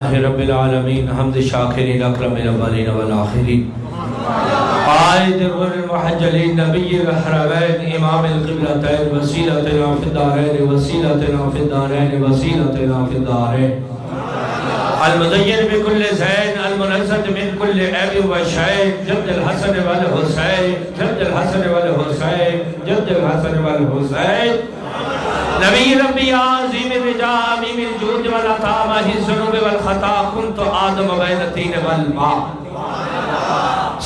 رب العالمین حمد شاکرین اکرم الاولین والآخرین قائد الغر المحجلین نبی الحرمین امام القبلتین وسیلتنا فی الدارین وسیلتنا فی الدارین وسیلتنا فی الدارین المزین بکل زین المنزد من کل عیب و شعیب جد الحسن والحسین جد الحسن والحسین جد الحسن والحسین نبی ربی عظیم الرجا امیم الجود والعطا ماہی الذنوب والخطا کنت آدم بین الطین والماء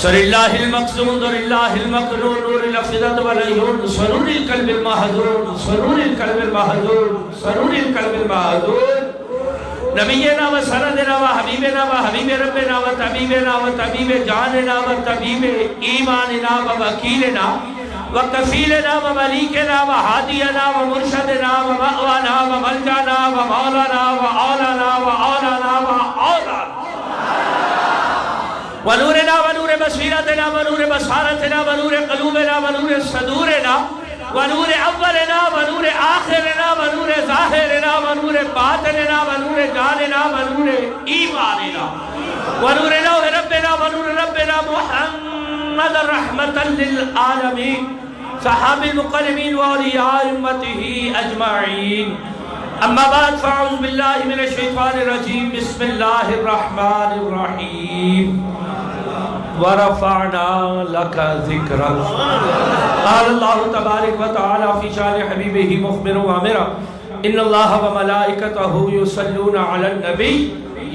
سر اللہ المقصود اور اللہ المقرون نور الافئدة والعیون سرور القلب المحضور سرور القلب المحضور سرور القلب المحضور نبینا و سندنا و حبیبنا و حبیب ربنا و طبیبنا و طبیب جاننا و طبیب ایماننا و وکیلنا وکفیلنا و ملیکنا و حادینا و مرشدنا و مأوانا و ملجانا و مولانا و آلانا و آلانا و آلانا و نورنا و نور بصیرتنا و نور بصارتنا و نور قلوبنا و نور صدورنا و نور اولنا و نور آخرنا و نور ظاہرنا و نور باطننا و نور جاننا و نور ایماننا و نور لوح ربنا و نور ربنا محمد رحمتا للعالمین صحاب المقربین واولیاء امته اجمعین اما بعد فاعوذ باللہ من الشیطان الرجیم بسم اللہ الرحمن الرحیم ورفعنا لك ذکرک قال اللہ تبارک و تعالی فی شان حبیبہ مخبر و امرا ان اللہ و ملائکتہ یصلون علی النبی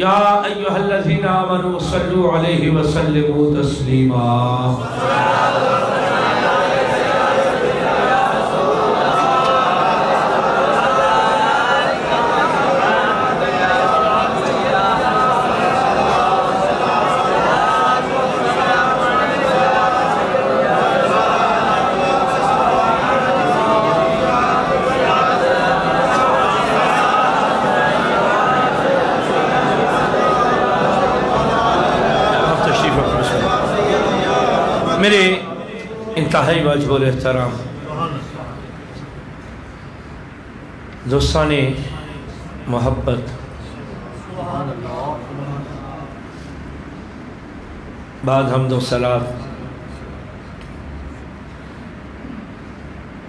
یا ایہا الذین آمنوا صلوا علیہ وسلموا تسلیما میرے انتہائی واجب الاحترام دوستان محبت، بعد حمد و صلات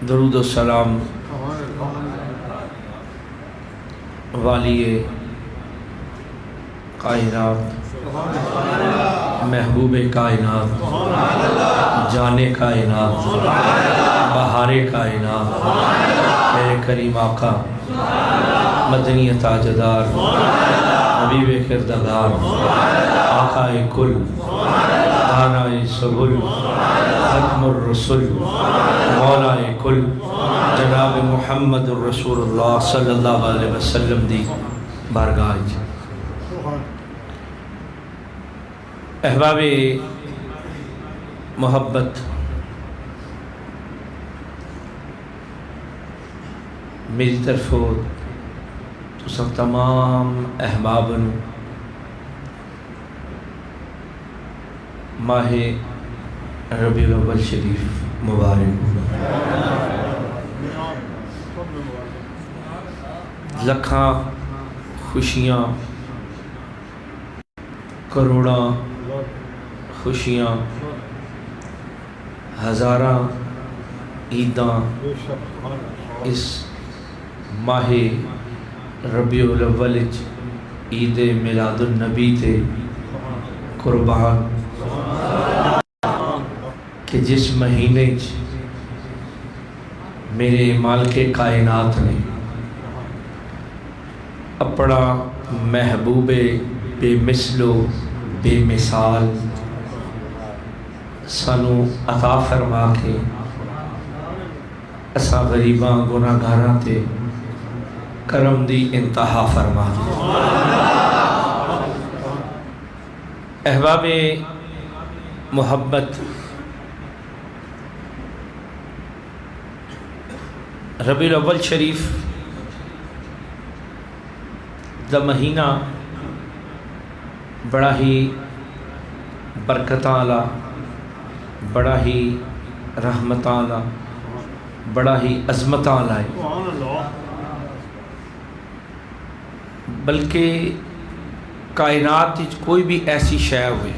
درود و سلام والی کائنات محبوب کائنات جان کائنات بہار کائنات میرے کریم آقا مدنی تاجدار حبیب کردگار آقا کل دانا سبل ختم الرسل مولا کل جناب محمد الرسول اللہ صلی اللہ علیہ وسلم دی بارگاہ احباب محبت، میری طرف تو تمام احباب ماہ ربیع الاول شریف مبارک لکھاں خوشیاں کروڑاں خوشیاں ہزاراں عیداں اس ماہ ربیع الاول عید میلاد النبی تے قربان کہ جس مہینے میرے مالک کائنات نے اپنا محبوب بے مثل و بے مثال سانو عطا فرما کے اسا غریباں گناہگاراں تے کرم دی انتہا فرما دی احباب محبت، ربیع الاول شریف دا مہینہ بڑا ہی برکتاں والا، بڑا ہی رحمتاں والا، بڑا ہی عظمتاں والا ہے، بلکہ کائنات وچ کوئی بھی ایسی شے ہوئے،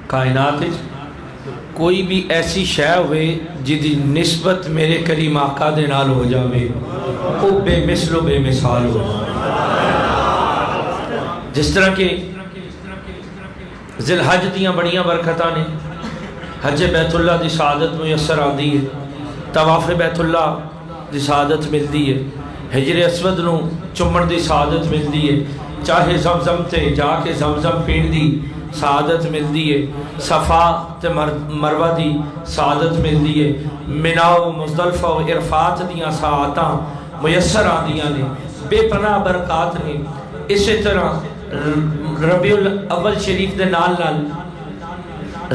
کائنات وچ کوئی بھی ایسی شے ہوئے جدی نسبت میرے کریم آقا دے نال ہو جاوے وہ بے مثل و بے مثال ہو. جس طرح کہ ذی الحج دیاں بڑیاں برکتاں نے، حج بیت اللہ دی سعادت میسر آندی ہے، طواف بیت اللہ دی سعادت ملتی ہے، حجر اسود نو چمن دی سعادت ملتی ہے، چاہے زمزم تے جا کے زمزم پین دی سعادت ملتی ہے، صفا تے مروہ دی سعادت ملتی ہے، منی و مزدلفہ و عرفات دیاں سعادتاں میسر آندیاں نے، بے پناہ برکات نے. اسی طرح ربیع الاول شریف دے نال نال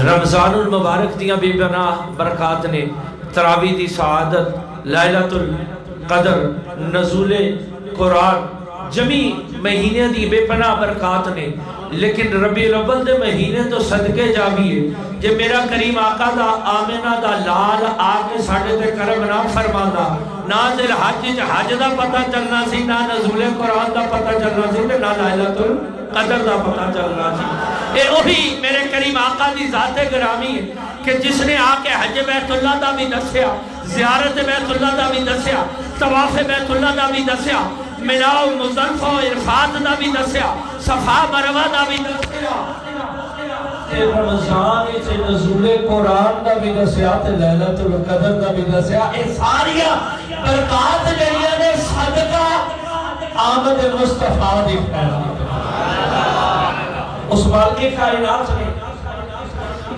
رمضان المبارک دیاں بے پناہ برکات نے، تراویح دی سعادت، لیلۃ القدر، نزول قرآن، جمی مہینے دی بے پناہ برکات نے. لیکن ربیع الاول دے مہینے تو صدقے جاویے جے میرا کریم آقا دا آمنہ دا لال آکے ساڑھے تے کرم نہ فرمانا، نہ ذی الحج حج دا پتہ چلنا سی، نہ نزول قرآن دا پتہ چلنا سی، نہ لیلۃ القدر دا پتہ چلنا سی. اے وہی میرے کریم آقا دی ذات گرامی ہے کہ جس نے آکے حج بیت اللہ دا بھی دسیا، زیارت بیت اللہ دا بھی دسیا، طواف بیت اللہ دا بھی دسیا، منی و مزدلفہ و عرفات دا بھی دسیا، صفا مروہ دا بھی دسیا، رمضان تے نزول قرآن دا بھی دسیا، تے لیلۃ القدر دا بھی دسیا. اے ساریاں برکات جڑیاں نے صدقہ آمد مصطفیٰ دی پھیلا. اس مالک کائنات نے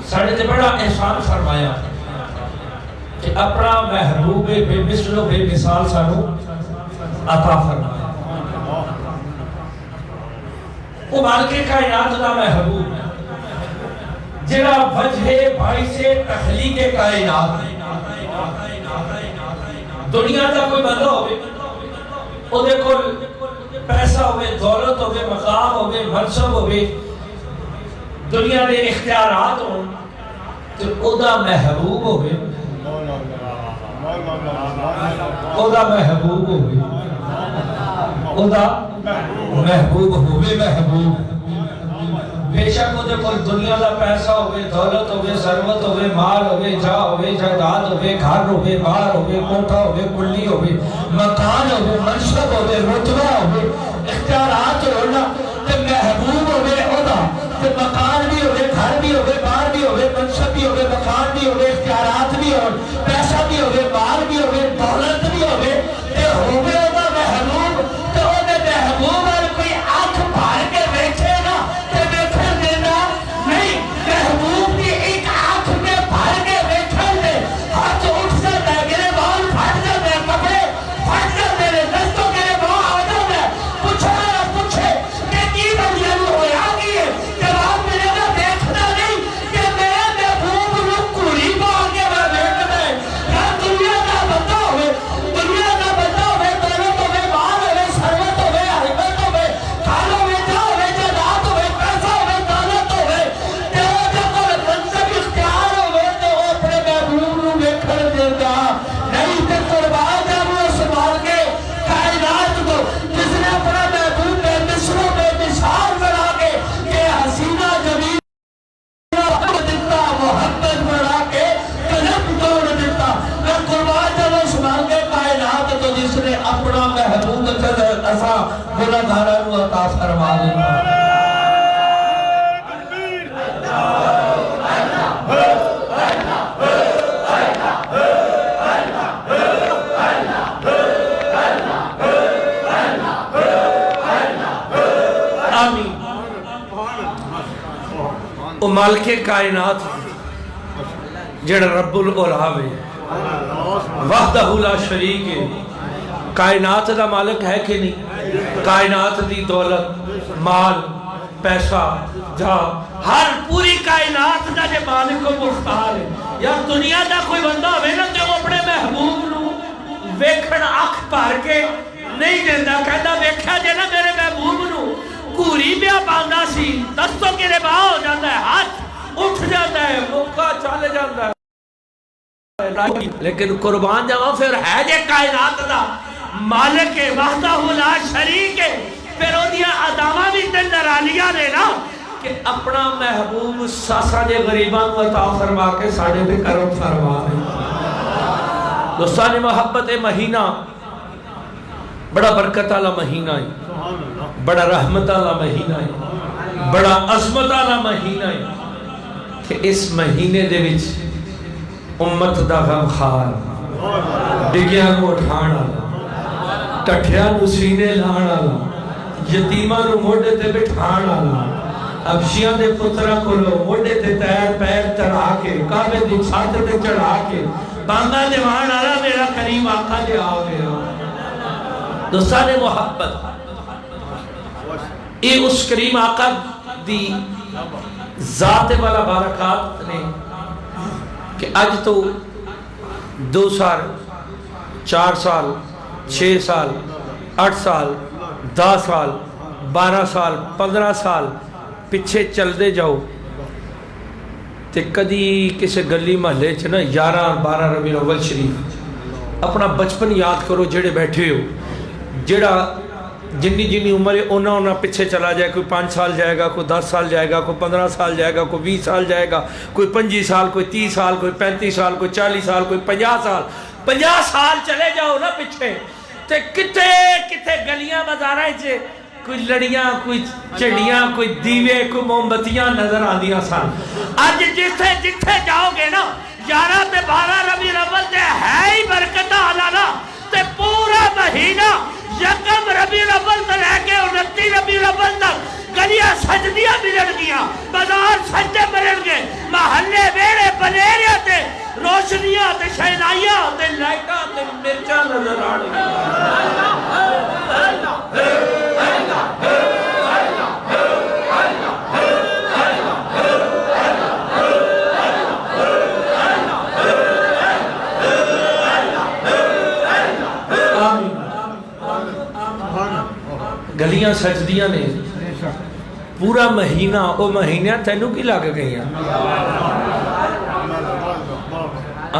ساڑھے تے بڑا احسان فرمایا کہ اپنا محبوب بے مثل و بے مثال سانو عطا فرمایا. وہ مالک کائنات دا محبوب ہے جڑا وجہ باعث تخلیق کائنات ہے. دنیا دا کوئی بندہ ہوئے، او دے کول پیسہ ہوئے، دولت ہوئے، مقام ہوئے، منصب ہوئے، دنیا دے اختیارات ہوں، تو او دا محبوب ہوئے، او دا محبوب ہوئے، او دا محبوب ہوئے. محبوب بے شک وہ کوئی دنیا دا پیسہ ہوئے، دولت ہوئے، ثروت ہوئے، مال ہوئے، جا ہوئے، جائیداد ہوئے، گھر ہوئے، بار ہوئے، کوٹھا ہوئے، کلی ہوئے، مکان ہوئے، منصب ہوئے، رتبہ ہوئے، اختیارات ہونا، تے محبوب ہوئے اودا، تے مکان بھی ہوئے، گھر بھی ہوئے، بار بھی ہوئے، منصب بھی ہوئے، مکان بھی ہوئے، اختیارات بھی ہوئے، پیسہ بھی ہوئے، مال بھی ہوئے، دولت بھی ہوئے، تے ہوئے اودا محبوب. تے اونے محبوب اور کوئی آنکھ بھار کے بیٹھے نا تے بیٹھن دینا نہیں. محبوب کی ایک آنکھ میں بھار کے بیٹھن دے، ہاتھ اٹھ جاتا ہے، میرے بال پھٹ جاتے ہیں، کپڑے پھٹ جاتے ہیں، دستوں کے بال آ جاتے ہیں. پوچھا نہ پوچھے کہ کی بندیاں نو ہویا کی ہے، جواب ملے گا دیکھنا نہیں کہ میرے محبوب نو کوڑی پا کے میں بیٹھنا ہے. یا دنیا کا بندہ ہوئے، دنیا کا بندہ ہوئے، دولت ہوئے، مال ہوئے، ثروت ہوئے، حکمت ہوئے، کھال ہوئے، جا ہوئے، جائیداد ہوئے، پیسہ ہوئے، دولت ہوئے، تے او دے کول منصب اختیار ہوئے تے او اپنے محبوب نو ویکھن دیندا نہیں. تے قربان جاواں اس مالک کائنات کو جس نے اپنا محبوب بے مثل و بے مثال بنا کے کہ حسینہ جمیل دیتا، محبت بنا کے قلم توڑ دیتا. میں قربان جاواں اس مالک کائنات تو جس نے اپنا محبوب ایسا گناہگاراں نو عطا فرما دیتا. آمین. او مالک کائنات جڑا رب العلا ہے، وحدہ لا شریک ہے. کائنات دا مالک ہے کہ نہیں؟ کائنات دی دولت، مال، پیسہ، جا، ہر پوری کائنات دا جے مالک و مختار ہے. یا دنیا دا کوئی بندہ ہوئے نا تے وہ اپنے محبوب نو ویکھن اکھ بھر کے نہیں دیندہ، کہتا ویکھا جے نا میرے محبوب نو کوری بیا باندھا سی، دستوں کے ربا ہو جاتا ہے، ہاتھ اٹھ جاتا ہے، موقع چل جاتا ہے. لیکن قربان جاواں پھر ہے جے کائنات دا مالک وحدہ لا شریک ہے، پھر وہ دیا اداواں بھی تے نرالیاں نے نا کہ اپنا محبوب ساسا دے غریبان کو عطا فرما کے ساڑھے پہ کرم فرما ہے۔ دوستان محبت مہینہ بڑا برکت والا مہینہ ہے، بڑا رحمت والا مہینہ ہے، بڑا عظمت والا مہینہ ہے کہ اس مہینے دے وچ امت دا غم خار ڈگیاں کو اٹھان والا، ٹٹھیاں کو سینے لان والا، یتیماں نو موڈے تے بٹھان والا، ابشیاں دے پترہ کو لو موڈے تے تیر پیر چڑھا کے کعبے دی چھت تے چڑھا کے بانگا دیوان والا میرا کریم آقا دے آ گیا۔ دوستان محبت یہ اس کریم آقا دی ذات والا بارکات نے کہ آج تو 2 سال 4 سال 6 سال 8 سال 10 سال 12 سال 15 سال پچھے چل دے جاؤ تے کدی کسے گلی محلے چ نا 11-12 ربیع الاول شریف اپنا بچپن یاد کرو جڑے بیٹھے ہو، جڑا جنی عمر ہے اونا پچھے چلا جائے، کوئی 5 سال جائے گا، کوئی 10 سال جائے گا، کوئی 15 سال جائے گا، کوئی 20 سال جائے گا، کوئی 25 سال، کوئی 30 سال، کوئی 35 سال، کوئی 40 سال، کوئی 50 سال 50 سال چلے جاؤ نا پچھے تے کتے گلیاں بازاراں چ کوئی لڑیاں، کوئی چڑیاں، کوئی دیوے، کوئی موم بتیاں نظر آندیاں سن۔ آج جتھے جاؤ گے نا 11 تے 12 ربیع الاول تے ہے ہی برکت والا نا تے پورا مہینہ یکم ربیع الاول سے لے کے 29 ربیع الاول تک گلیاں سجدیاں ملن گیاں، بازار سجدے ملن گے، محلے ویڑے بنیریاں تے روشنیاں تے شہنائیاں تے لائٹاں تے مرچاں نظر آنے گلیاں سجدیاں نے پورا مہینہ او مہینہ تینوں کی لگ گئی ہیں۔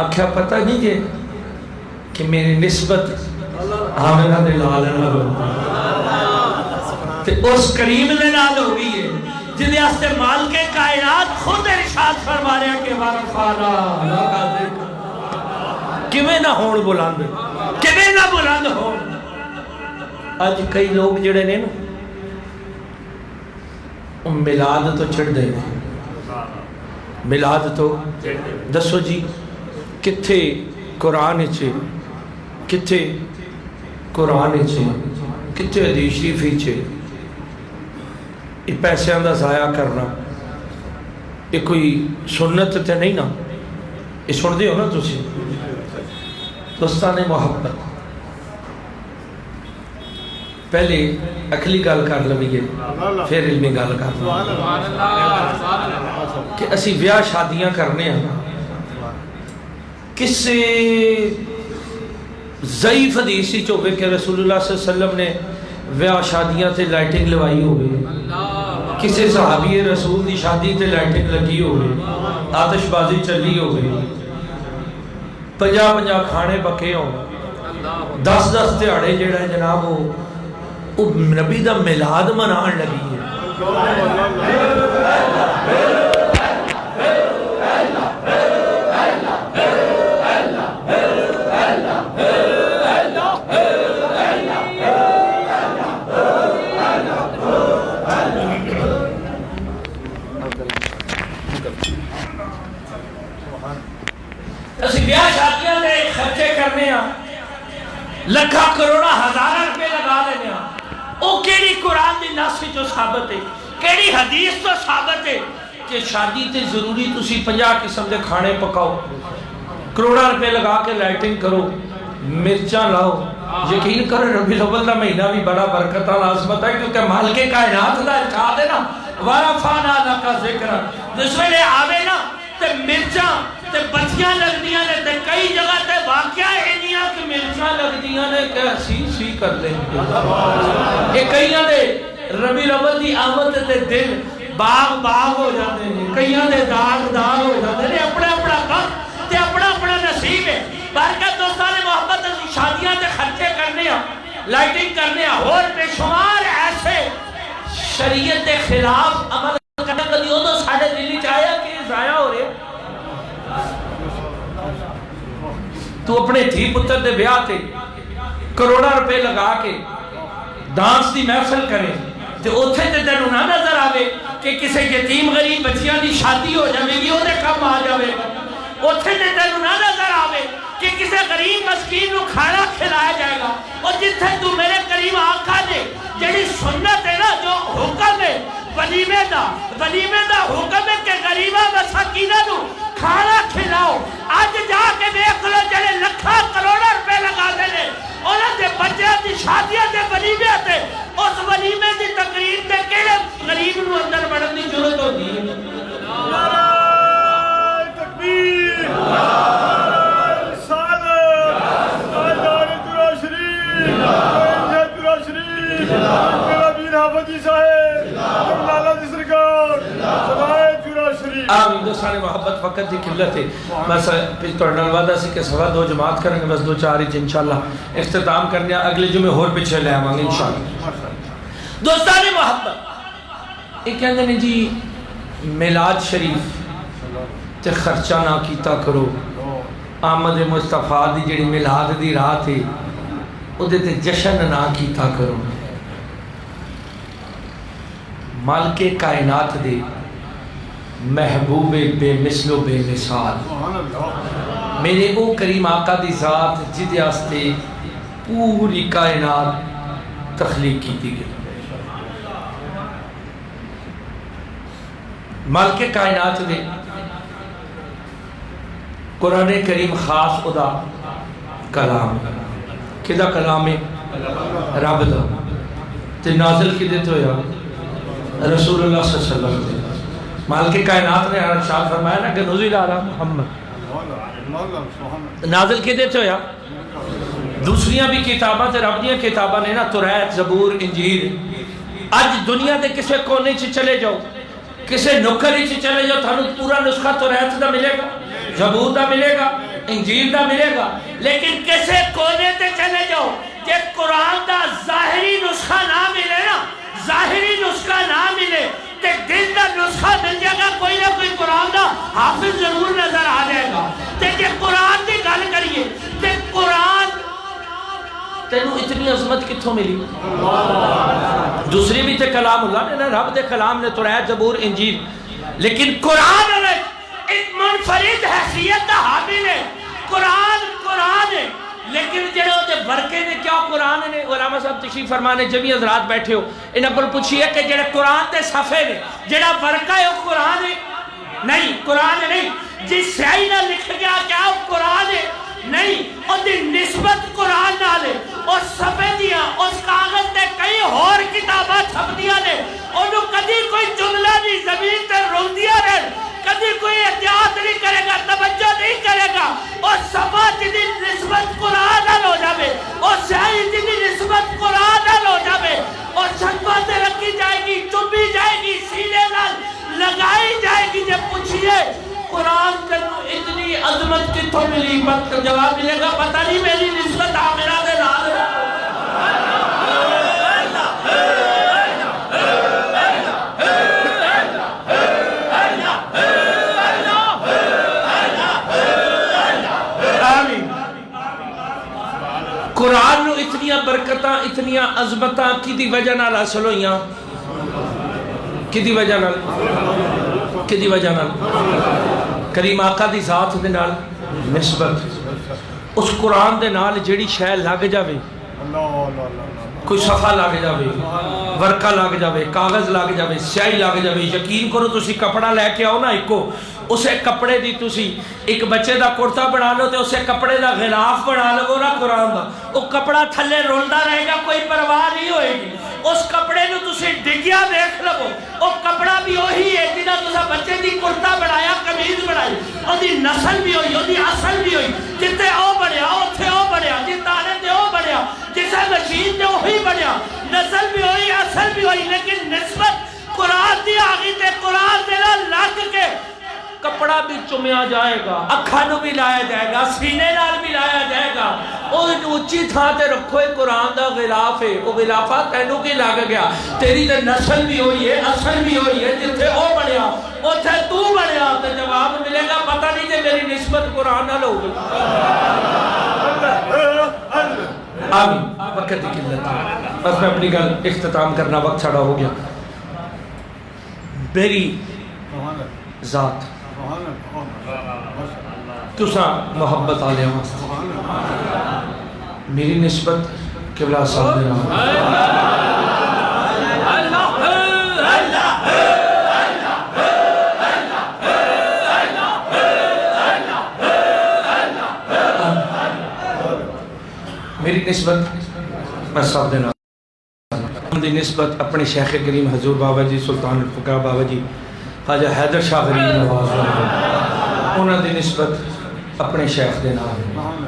آکھیا پتہ نہیں جے کہ میری نسبت آمنہ دے لالنہ ہو تے اس کریم دے نال ہو گئی ہے جنہیں آستے مالک کائنات خود ارشاد فرما رہے ہیں کہ وَرَفَعْنَا لَكَ ذِكْرَكَ کیویں نہ ہون بلند، کیویں نہ بلند ہون۔ آج کئی لوگ جڑے نے میلاد تو چڑھ دے میلاد تو دسو جی کتھے قرآن چھے، کتھے قرآن چھے، کتھے حدیث شریف چھے؟ یہ پیسے دا ضائع کرنا یہ کوئی سنت تے نہیں نا، یہ سن دے ہو نا تسی؟ دوستان محبت پہلے اکلی گل کر لویے پھر علمی گل کر لویے کہ اسی بیاہ شادیاں کرنے ہیں کسے ضعیف حدیثی چوبے کہ رسول اللہ صلی اللہ علیہ وسلم نے بیاہ شادیاں تے لائٹنگ لوائی ہوئے، کسے صحابی رسول دی شادی تے لائٹنگ لگی ہوئے، آتش بازی چلی ہوئے، 50-50 کھانے پکے ہوں، 10-10 تہاڑے جڑا جناب ہو نبی دا میلاد منان لگی ہے۔ اسی بیاہ شادیاں دے خرچے کرنے ہیں، لکھا کروڑا ہزارہ روپے لگا لینے ہیں، او کیڑی قرآن دی ناس جو ثابت ہے، کیڑی حدیث تو ثابت ہے کہ شادی تے ضروری تسی 50 قسم دے کھانے پکاؤ، کروڑا روپے لگا کے لائٹنگ کرو، مرچاں لاؤ۔ یقین کرو ربیع الاول دا مہینہ بھی بڑا برکت والا عظمت ہے کیونکہ مالک کائنات دا ارشاد ہے نا وَرَفَعْنَا لَكَ ذِكْرَكَ جس ویلے آوے نا تے مرچاں تے بچیاں لگ دیاں نے تے کئی جگہ تے واقعہ اینیاں کہ مرچاں لگ دیاں نے کہ سی کر لیں یہ کئیاں دے ربیع الاول دی آمد تے دل باغ ہو جاتے ہیں، کئیاں دے داغ ہو جاتے ہیں، اپنا اپنا کام تے اپنا اپنا نصیب ہے۔ برکت دوستان محبت شادیاں تے خرچے کرنے ہیں لائٹنگ کرنے اور بے شمار ایسے شریعت کے خلاف عمل کرنے کدی ادو ساڈے دل وچ آیا کہ ضائع ہو رہے تو اپنے دھی پتر دے بیاہ تے کروڑا روپے لگا کے ڈانس دی محفل کرے تے اوتھے تے تینوں نہ نظر آوے کہ کسی یتیم غریب بچیاں دی شادی ہو جائے گی وہ کم آ جائے گا اوتھے تے تینوں نہ نظر آوے کہ کسی غریب مسکین نو کھانا کھلایا جائے گا اور جتھے تو میرے کریم آقا نے جڑی سنت ہے نا جو حکم ہے ولیمے دا حکم ہے کہ غریبہ مساکینہ نو کھانا کھلاؤ آج جا کے دیکھ لو جڑے لکھا کروڑا روپے لگا دے لے انہاں دے بچے دی شادیاں دے ولیمے تے اس ولیمے دی تقریر تے کیڑے غریب نو اندر بڑھن دی ضرورت ہوندی ہے نعرہ تکبیر آمین دوستان محبت وقت دی قلت ہے بس پھر توڑنا وعدہ سی کہ سوا دو جماعت کریں گے بس دو چار ہی انشاءاللہ اختتام کرنے اگلے جمعے اور پیچھے لے آوانگے انشاءاللہ دوستان محبت ایک کہندے نے جی میلاد شریف تے خرچہ نہ کیتا کرو آمد مصطفیٰ دی جڑی میلاد دی رات ہے ادھے تے جشن نہ کیتا کرو مالک کائنات دے محبوب بے مثل و بے مثال میرے او کریم آقا دی ذات جدے آستے پوری کائنات تخلیق کی دی گئی مالک کائنات دے قرآن کریم خاص خدا کلام کدہ کلام ہے رب دا تے نازل کی دیتے ہویا رسول اللہ صلی اللہ علیہ وسلم مالک کائنات نے ارشاد فرمایا نا کہ نزل علی محمد نازل کی دیتے ہویا دوسریاں بھی کتاباں تے رب دیاں کتاباں نے نا توریت زبور انجیل آج دنیا دے کسے کونے چ چلے جاؤ کسے نکری چ چلے جاؤ تھانو پورا نسخہ توریت دا ملے گا زبور دا ملے گا انجیل دا ملے گا لیکن کسے کونے تے چلے جاؤ کہ قرآن دا ظاہری نسخہ نہ ملے نا ظاہری نسخہ نہ ملے تے دل دا نسخہ مل جائے گا کوئی نہ کوئی قرآن دا حافظ ضرور نظر آ جائے گا تے کہ قرآن دی گل کریے تے قرآن تینوں اتنی عظمت کتھوں ملی دوسری بھی تے کلام اللہ نے رب دے کلام نے توریت زبور انجیل لیکن قرآن نے ایک منفرد حیثیت دا حامل ہے قرآن ہے لیکن جڑے ہوتے برکے نے کیا قرآن نے علامہ صاحب تشریف فرمانے جبھی حضرات بیٹھے ہو انہاں پر پوچھئے کہ جڑے قرآن تے صفحے نے جڑا برکہ ہے وہ قرآن ہے نہیں قرآن نہیں جس سیاہی نہ لکھ گیا کیا وہ قرآن ہے نہیں اور دی نسبت قرآن نہ لے اور صفحے دیا اس کاغذ تے کئی اور کتابہ چھپ دیا نے انہوں کدی کوئی جملہ نہیں زمین تے رول دیا رہے کبھی کوئی احتیاط نہیں کرے گا توجہ نہیں کرے گا اور صفحہ جنی نسبت قرآن نہ ہو جاوے اور سیاہی جنی نسبت قرآن نہ ہو جاوے اور شکبات رکھی جائے گی چوبی جائے گی سینے نال لگائی جائے گی جب پوچھئے قرآن تنو اتنی عظمت کی تو ملی جواب ملے گا پتہ نہیں میری نسبت آمرہ دے نال ہے قرآن نو اتنیاں برکتاں اتنیاں عظمتاں کی دی وجہ نال حاصل ہوئیاں کی دی وجہ نال کریم آقا دی ذات دے نال نسبت اس قرآن دے نال جیڑی شے لگ جاوے کوئی صفحہ لگ جاوے ورقہ لگ جاوے کاغذ لگ جاوے سیاہی لگ جاوے یقین کرو تسی کپڑا لے کے آؤ نا ایکو اسے کپڑے دی تسی ایک بچے دا کرتا بنا لو تے اسے کپڑے دا غلاف بنا لو نا قرآن دا وہ کپڑا تھلے رولدا رہے گا کوئی پرواہ نہیں ہوئے گی اس کپڑے نو تسی ڈگیا دیکھ لو وہ کپڑا بھی وہی ہے جنہاں تسا بچے دی کرتا بنایا قمیض بنائی اور دی نسل بھی ہوئی اور دی اصل بھی ہوئی جتے او بڑھیا اوتھے او بڑھیا جتانے تے او بڑھیا جسے مشین تے وہی بڑھیا نسل بھی ہوئی اصل بھی ہوئی لیکن نسبت قرآن دی آگی تے قرآن دے لگ کے کپڑا بھی چومیا جائے گا، اکھاں نوں بھی لایا جائے گا، سینے نال بھی لایا جائے گا، او اونچی تھاں تے رکھو اے قرآن دا غلاف ہے، او غلافہ تینوں کی لگ گیا، تیری تے نسل بھی ہوئی ہے، اصل بھی ہوئی ہے، جتھے او بنیا اوتھے تو بنیا، تے جواب ملے گا پتہ نہیں کہ میری نسبت قرآن نال ہو گئی۔ آمین۔ وقت کی قلت ہے، بس میں اپنی گل اختتام کرنا، وقت چھڑا ہو گیا۔ میری ذات تسا محبت آلے واسطے، میری نسبت قبلہ صاحب دے نام، میری نسبت میں صاحب دے نام، دی نسبت اپنے شیخ کریم حضور بابا جی سلطان الفقراء بابا جی خواجہ حیدر شاہ غریب نواز انہوں دی نسبت اپنے شیخ دے نام،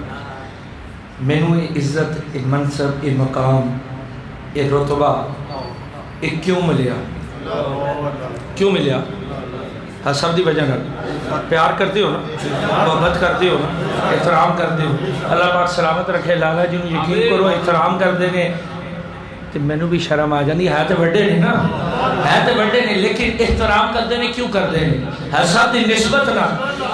مینوں یہ عزت، یہ منصب، یہ مقام، یہ رتبہ یہ کیوں ملیا؟ کیوں ملیا؟ ہر سب دی وجہ نال پیار کرتے ہو نا، محبت کرتے ہو نا، احترام کرتے ہو، اللہ پاک سلامت رکھے، لالا جی نوں یقین کرو احترام کرتے ہیں، تو مینوں بھی شرم آ جاندی ہے تے بڑے نہیں نا، ہے تے بڑے نہیں، لیکن احترام کرتے ہیں کیوں کرتے ہیں؟ حضرت صاحب دی نسبت نا،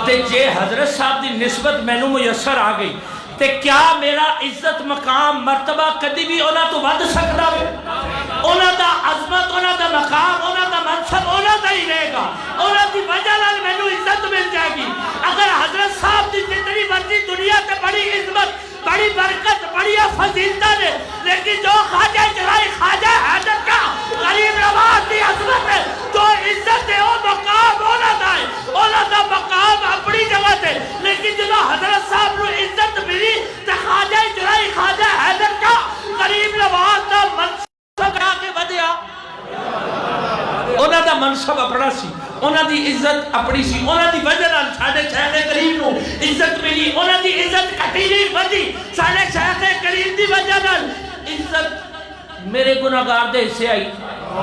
تے جے حضرت صاحب دی نسبت مینوں میسر آ گئی تے کیا میرا عزت مقام مرتبہ کدی بھی انہاں تو ود سکدا ہے؟ انہاں دا عظمت، انہاں دا مقام، انہاں دا منصب انہاں دا ہی رہے گا، انہاں دی وجہ نال مینوں عزت مل جائے گی۔ اگر حضرت صاحب دی جتنی مرضی دنیا تے بڑی عظمت، بڑی برکت، بڑی فضیلتاں نے، لیکن جو خواجہ جلائی خواجہ حیدر کا غریب نواز دی عظمت ہے، جو عزت ہے وہ مقام انہاں دا ہے، انہاں دا مقام اپنی جگہ تے، لیکن جدو حضرت صاحب نو عزت ملی تے خواجہ جلائی خواجہ حیدر کا غریب نواز دا منصب آ کے بدیا، انہاں دا منصب اپنا سی، انہاں دی عزت اپنی سی، انہاں دی وجہ نال ساڈے شیخ کریم نو عزت ملی، انہاں دی عزت کٹی نہیں بدی، ساڈے شیخ کریم دی وجہ نال عزت میرے گناہگار دے حصے آئی،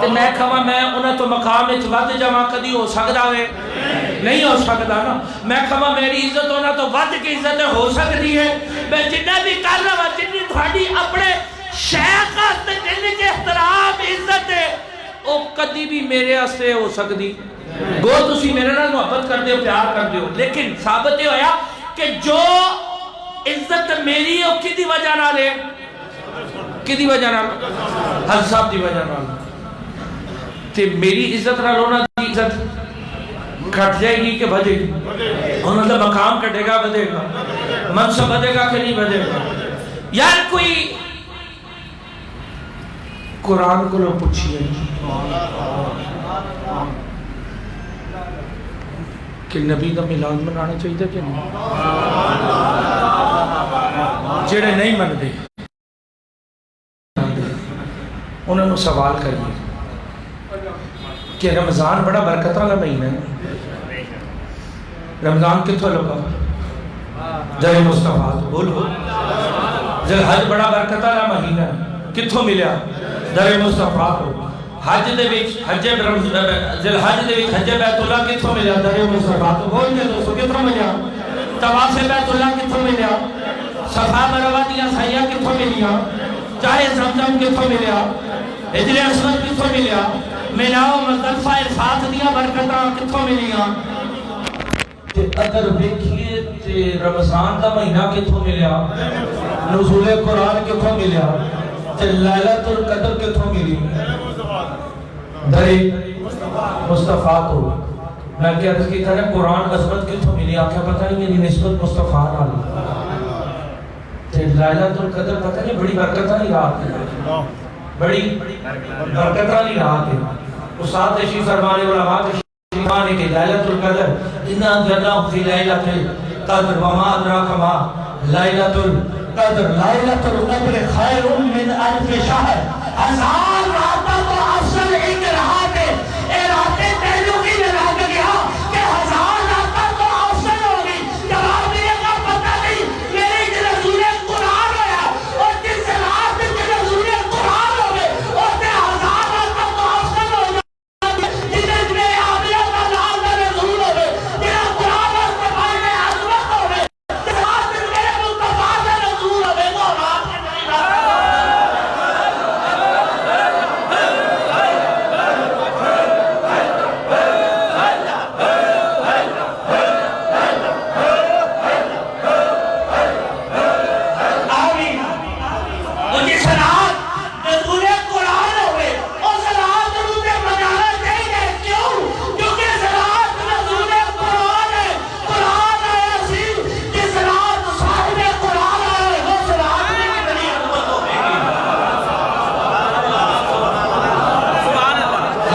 تے میں کہاں میں انہاں تو مقام وچ ود جاواں کدی ہو سکدا ہے؟ نہیں ہو سکدا نا، میں کہاں میری عزت انہاں تو ود کی عزت ہو سکتی ہے؟ میں جنہ بھی کر رہا ہوں، جنی تھوڑی اپنے شیخ واسطے جنی کے احترام عزت ہے وہ کدی بھی میرے واسطے ہو سکتی، گو تسی میرے نال محبت کر دیو، پیار کر دیو، لیکن ثابت یہ ہویا کہ جو عزت میری ہے وہ کدی وجہ نال ہے؟ کدی وجہ نال؟ حضرت صاحب دی وجہ نال، تے میری عزت نال انہاں دی عزت کٹ جائے گی کہ بڑھے گی؟ انہاں دا مقام کٹے گا بڑھے گا، منصب بڑھے گا کہ نہیں بڑھے گا؟ یار کوئی قرآن کو لو پوچھئے کہ نبی دا میلاد منانا چاہیے کہ نہیں؟ جڑے نہیں من دے انہوں نے سوال کریے کہ رمضان بڑا برکت والا مہینہ ہے، رمضان کتھوں لگا؟ در مصطفیٰ تو بولو، ذوالحج بڑا برکت والا مہینہ ہے، کتھوں ملیا؟ در مصطفیٰ تو حج دے وچ حج ذوالحج دے وچ حج بیت اللہ کتھوں ملیا؟ در مصطفیٰ تو بولنے دوستو کتھوں ملیا؟ طواف بیت اللہ کتھوں ملیا؟ صفا مروہ دیا سائیاں کتھوں ملیا؟ چاہے زمزم کتھوں ملیا؟ حجر اسود کتھوں ملیا؟ مینا و مزدلفہ عرفات دیا برکتاں کتھوں ملیا؟ اگر دیکھئے تے رمضان دا مہینہ کتھوں ملیا؟ نزول قرآن کتھوں ملیا؟ تے لیلۃ القدر کتھوں ملی؟ در مصطفیٰ تو میں کیا عرض کی تھا قرآن عظمت کتھوں ملی؟ آکھا پتہ نہیں میری نسبت مصطفیٰ نال، تے لیلۃ القدر پتہ نہیں بڑی برکت والی رات ہے، بڑی برکت والی رات ہے، استاد تشریف فرمانے علماء تشریف فرمانے کہ لیلۃ القدر انا انزلناہ فی لیلۃ القدر وما ادراک ما لیلۃ القدر، لیلۃ القدر خیر من الف شہر، ہزار راتوں کو افضل ایک رات ہے، اے راتیں پہلو کی لگا گیا کہ ہزار راتوں کو افضل ہوگی، جواب دیا کا پتہ نہیں میرے رسول قرآن ہویا اور جس رات کے رسول قرآن ہوگے اور تے ہزار راتوں کو افضل ہو جائے جنہیں میں آبیہ کا نام کا رسول ہوگے جنہیں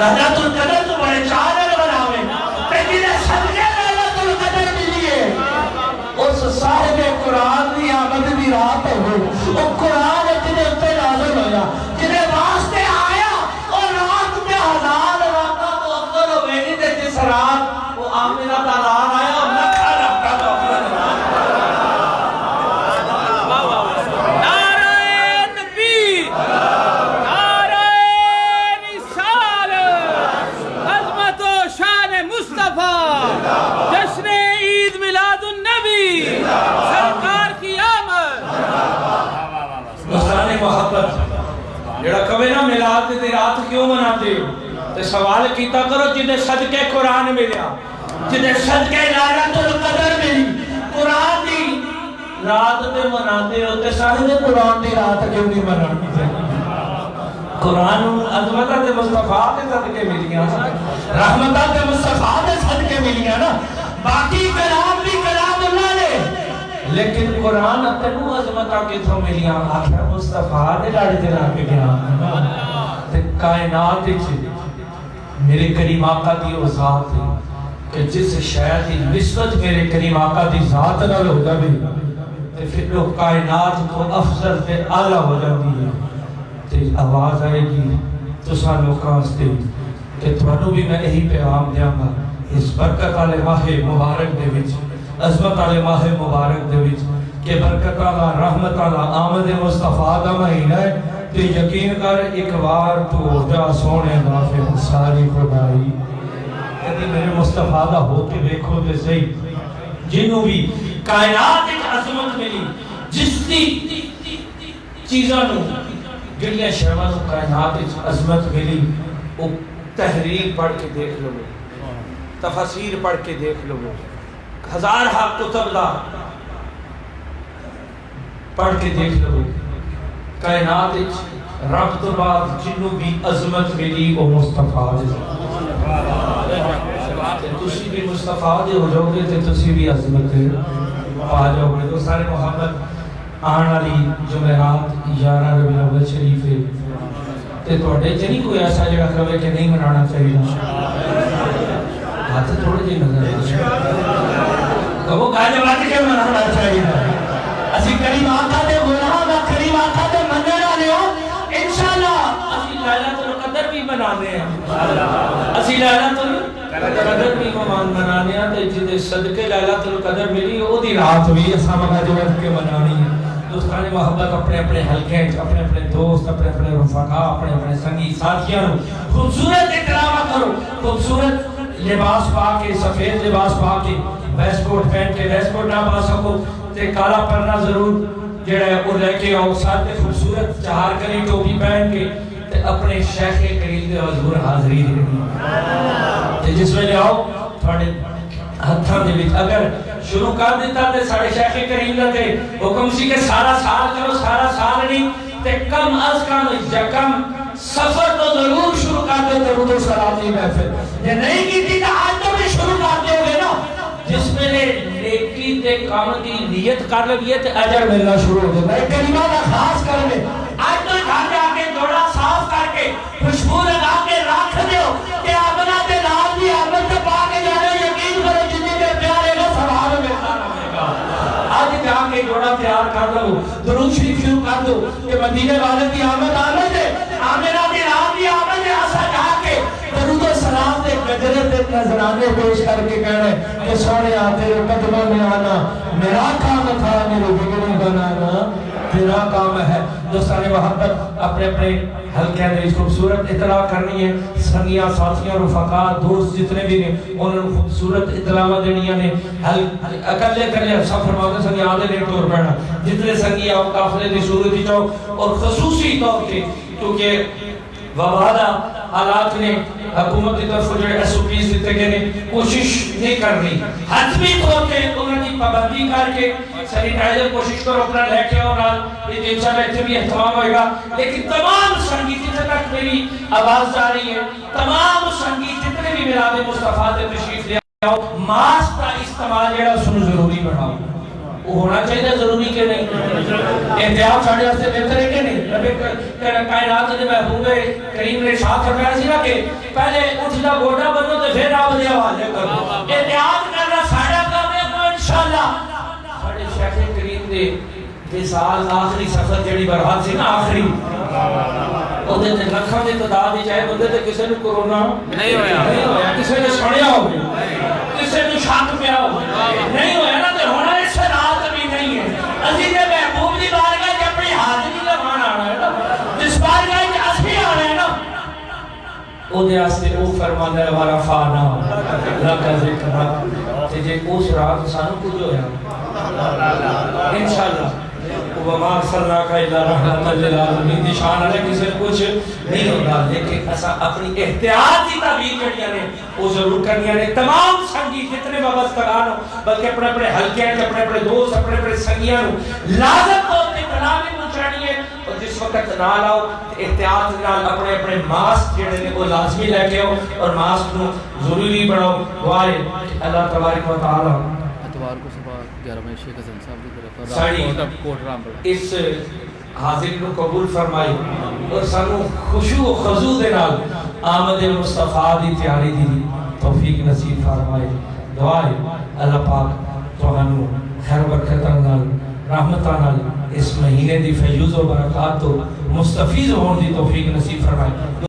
لیلۃ القدر تو بڑے چادر بناوے تے جنہیں صدقے لیلۃ القدر ملیے اس صاحب قرآن دی آمد دی رات ہو وہ قرآن جنہیں اتنے نازل ہویا جنہیں واسطے آیا اور رات میں ہزار راتہ تو افضل ہوئے نہیں تے جس رات وہ آمنہ تالار آیا اور لکھا رکھا تو افضل جڑا کبھی نہ میلاد دی رات کیوں مناتے ہو تے سوال کیتا کرو جنہیں صدقے قرآن ملیا جنہیں صدقے لیلۃ القدر ملی قرآن دی رات تے مناتے ہو تے صاحب قرآن دی رات کیوں نہیں مناتے تھے قرآن عظمت تے مصطفیٰ دے صدقے ملیاں رحمت تے مصطفیٰ دے صدقے ملیاں نا باقی کلام بھی کلام اللہ نے لیکن قرآن تنو عظمتہ کے تھو ملیاں آخر مصطفیٰ نے لاڑی دلا کے گیا تے کائنات چھے میرے کریم آقا دی وہ ذات ہے کہ جس شاید ہی نسبت میرے کریم آقا دی ذات نہ ہو جائے تے پھر لوگ کائنات کو افضل تے اعلیٰ ہو جاتی ہے تے آواز آئے گی تو سانو کانستے کہ تھوانو بھی میں یہی پیغام دیاں گا اس برکت والے ماہ مبارک دے وچ عظمت والے ماہ مبارک دے وچ کہ برکت والا رحمت والا آمد مصطفیٰ دا مہینہ ہے تے یقین کر ایک بار تو جا سونے نافع ساری خدائی کدی میرے مصطفیٰ دا ہو کے دیکھو تے صحیح جنہوں بھی کائنات ایک عظمت ملی جس دی چیزاں نو جنہیں شہوانوں کائنات ایک عظمت ملی وہ تحریر پڑھ کے دیکھ لو تفسیر پڑھ کے دیکھ لو ہزار حق کتب دا پڑھ کے دیکھ لو کائنات رب تو بعد جنہوں بھی عظمت ملی وہ مصطفیٰ دے تسی بھی مصطفیٰ دے ہو جاؤ گے تو تسی بھی عظمت پا جاؤ گے تو سارے محمد آن علی جمعرات 11 ربیع الاول شریف ہے تے توڑے چنی کوئی ایسا جگہ کبھے کہ نہیں منانا چاہیے ہاتھ تھوڑے جی نظر وہ گاجے بات کے منانا چاہیے اسی کریم آقا دے گناہ دا کریم آقا دے مننا لے ہو انشاءاللہ اسی لیلۃ القدر بھی منانے ہیں اسی لیلۃ القدر بھی منانے ہیں تے جدے صدقے لیلۃ القدر ملی او دی رات بھی اساں گاجے بات کے منانی ہے دوستان محبت اپنے اپنے حلقے اپنے اپنے دوست اپنے اپنے رفقا اپنے اپنے سنگی ساتھیاں خوبصورت اکرام کرو خوبصورت لباس پا کے سفید لباس پا کے ویسٹ کوٹ پہن کے ویسٹ کوٹ نہ پا سکو تے کالا پرنا ضرور جڑا ہے وہ لے کے آؤ ساتھ خوبصورت چہار کری ٹوپی پہن کے تے اپنے شیخ کریم دے حضور حاضری دے تے جس ویلے آؤ تھوڑے ہتھاں دے وچ اگر شروع کر دیتا تے ساڑے شیخ کریم دا تے حکم سی کہ سارا سال کرو سارا سال نہیں تے کم از کم یکم سفر تو ضرور شروع کر دے درود و سلام دی محفل یہ نہیں کی تھی آج تو بھی شروع کر دے ہوگے نا جس میں نے نیکی تے کام دی نیت کر لگیے تے اجر ملنا شروع ہو گئے کلمہ کا خاص کر لے آج تو گھر جا کے جوڑا صاف کر کے خوشبو لگا کے رکھ دیو کہ آمنہ تے لال دی آمد تے پا کے جانے یقین کرو جنہیں دے پیارے گا سوال ملتا رہے گا آج جا کے جوڑا تیار کر لو درود شریف شروع کر دو کہ مدینے والے دی آمد آمد ہے آمنہ دی لال دی آمد ہے اسا جا کے درود و سلام دے قدرت نظرانے پیش کر کے کہنے کہ سونے آتے قدموں میں آنا میرا کام تھا میرے بگڑی بنانا تیرا کام ہے دوستان محبت اپنے اپنے حلقے اندر اس خوبصورت اطلاع کرنی ہے سنگیاں ساتھیاں رفقا دوست جتنے بھی ہیں انہوں نے خوبصورت اطلاع دینیاں نے اکلے کرنے سب فرماتے سنگی آدھے نہیں ٹور پڑنا جتنے سنگی آؤ کافلے دی صورت ہی جاؤ اور خصوصی طور پہ کیونکہ وبادہ حالات نے حکومت کی طرف جو ایس او پیز دیتے گئے نے کوشش نہیں کرنی حتمی طور پہ انہوں نے پابندی کر کے سینیٹائزر کوشش کرو اپنا لے کے اور یہ انشاءاللہ اتنے بھی اہتمام ہوئے گا لیکن تمام سنگیت جتنے تک میری آواز جا رہی ہے تمام سنگیت جتنے بھی میلاد مصطفیٰ تشریف لے آؤ ماسک کا استعمال جڑا سن ضروری بڑھاؤ ہونا چاہیے ضروری کہ نہیں؟ احتیاط ساڑھے واسطے بہتر ہے کہ نہیں؟ رب کائنات نے محبوب کریم نے شاہ فرمایا سی نا کہ پہلے اٹھنا گوڑا بنو تو پھر آپ دے حوالے کرو. احتیاط کرنا ساڑھا کام ہے کو انشاءاللہ. ساڑھے شیخ کریم دے وصال آخری سفر جڑی برحال سی نا آخری اودے تے لکھاں دی تعداد وچ ہے بندے تے کسے نوں کرونا نہیں ہویا کسے نے سنیا ہوے کسے نوں شک پیا ہوے نہیں ہویا نا تے ہونا اس رات بھی نہیں ہے. اسی دے محبوب دی بارگاہ وچ اپنی حاضری لگان آنا ہے نا جس بارگاہ وچ اسی آنا ہے نا اودے واسطے او فرماندا ہے ورفعنا لک ذکر تے جے اس رات سانوں کچھ ہویا انشاءاللہ وما ارسلناک الا رحمۃ للعالمین دی شان ہے کسی کچھ نہیں ہوتا لیکن اسا اپنی احتیاطی تدابیر جڑیاں نے وہ ضرور کرنیاں نے. تمام سنگی جتنے وابستگان ہو بلکہ اپنے اپنے حلقے ہیں اپنے اپنے دوست اپنے اپنے سنگیاں لازم طور پہ اطلاع بھی پہنچانی ہے اور جس وقت نہ لاؤ احتیاط نال اپنے اپنے ماسک جڑے نے وہ لازمی لے کے آؤ اور ماسک کو ضروری بناؤ. دعا ہے اللہ تبارک و تعالی اتوار کو صبح 11 بجے شیخ حسن صاحب کی طرف ساڑی کوٹ رام پڑا اس حاضر کو قبول فرمائی اور سانو خشوع و خضوع دے نال آمد مصطفیٰ دی تیاری دی توفیق نصیب فرمائے. دعا ہے اللہ پاک تہانوں خیر برکتاں نال رحمتاں نال اس مہینے دی فیض و برکات تو مستفیض ہون دی توفیق نصیب فرمائے.